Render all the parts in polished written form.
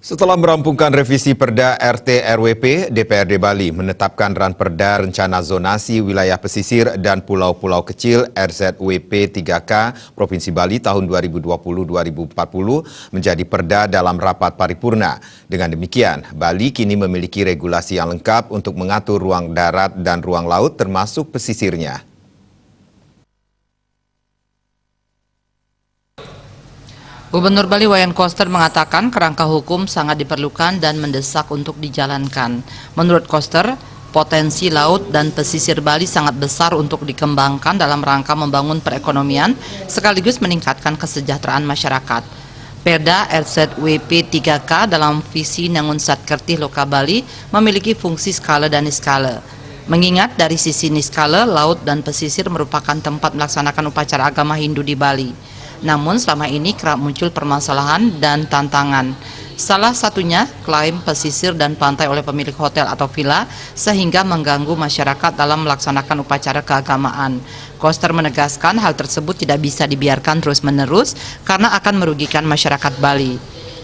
Setelah merampungkan revisi Perda RT RWP, DPRD Bali menetapkan Ranperda Rencana Zonasi Wilayah Pesisir dan Pulau-Pulau Kecil RZWP 3K Provinsi Bali tahun 2020-2040 menjadi perda dalam rapat paripurna. Dengan demikian, Bali kini memiliki regulasi yang lengkap untuk mengatur ruang darat dan ruang laut termasuk pesisirnya. Gubernur Bali Wayan Koster mengatakan kerangka hukum sangat diperlukan dan mendesak untuk dijalankan. Menurut Koster, potensi laut dan pesisir Bali sangat besar untuk dikembangkan dalam rangka membangun perekonomian sekaligus meningkatkan kesejahteraan masyarakat. Perda RZWP 3K dalam visi Nangun Satkertih Loka Bali memiliki fungsi skala dan niskala. Mengingat dari sisi niskala, laut dan pesisir merupakan tempat melaksanakan upacara agama Hindu di Bali. Namun selama ini kerap muncul permasalahan dan tantangan. Salah satunya klaim pesisir dan pantai oleh pemilik hotel atau villa sehingga mengganggu masyarakat dalam melaksanakan upacara keagamaan. Koster menegaskan hal tersebut tidak bisa dibiarkan terus-menerus karena akan merugikan masyarakat Bali.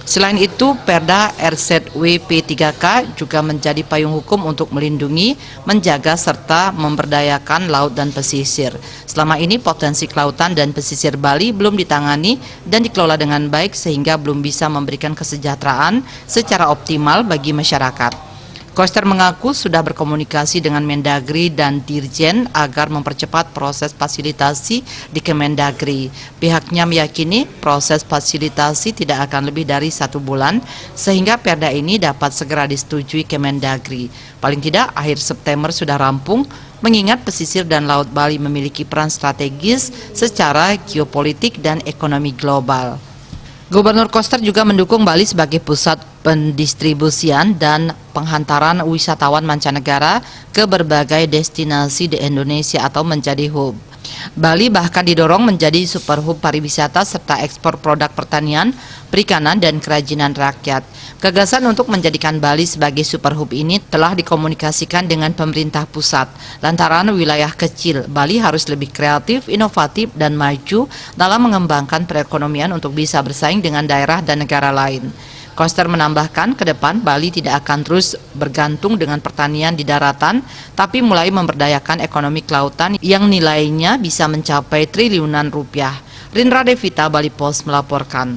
Selain itu, Perda RZWP 3K juga menjadi payung hukum untuk melindungi, menjaga, serta memberdayakan laut dan pesisir. Selama ini potensi kelautan dan pesisir Bali belum ditangani dan dikelola dengan baik sehingga belum bisa memberikan kesejahteraan secara optimal bagi masyarakat. Koster mengaku sudah berkomunikasi dengan Mendagri dan Dirjen agar mempercepat proses fasilitasi di Kemendagri. Pihaknya meyakini proses fasilitasi tidak akan lebih dari 1 bulan sehingga perda ini dapat segera disetujui Kemendagri. Paling tidak akhir September sudah rampung, mengingat pesisir dan laut Bali memiliki peran strategis secara geopolitik dan ekonomi global. Gubernur Koster juga mendukung Bali sebagai pusat pendistribusian dan penghantaran wisatawan mancanegara ke berbagai destinasi di Indonesia atau menjadi hub. Bali bahkan didorong menjadi super hub pariwisata serta ekspor produk pertanian, perikanan, dan kerajinan rakyat. Gagasan untuk menjadikan Bali sebagai super hub ini telah dikomunikasikan dengan pemerintah pusat. Lantaran wilayah kecil, Bali harus lebih kreatif, inovatif, dan maju dalam mengembangkan perekonomian untuk bisa bersaing dengan daerah dan negara lain. Koster menambahkan ke depan Bali tidak akan terus bergantung dengan pertanian di daratan, tapi mulai memberdayakan ekonomi kelautan yang nilainya bisa mencapai triliunan rupiah. Rindra Devita, Bali Post melaporkan.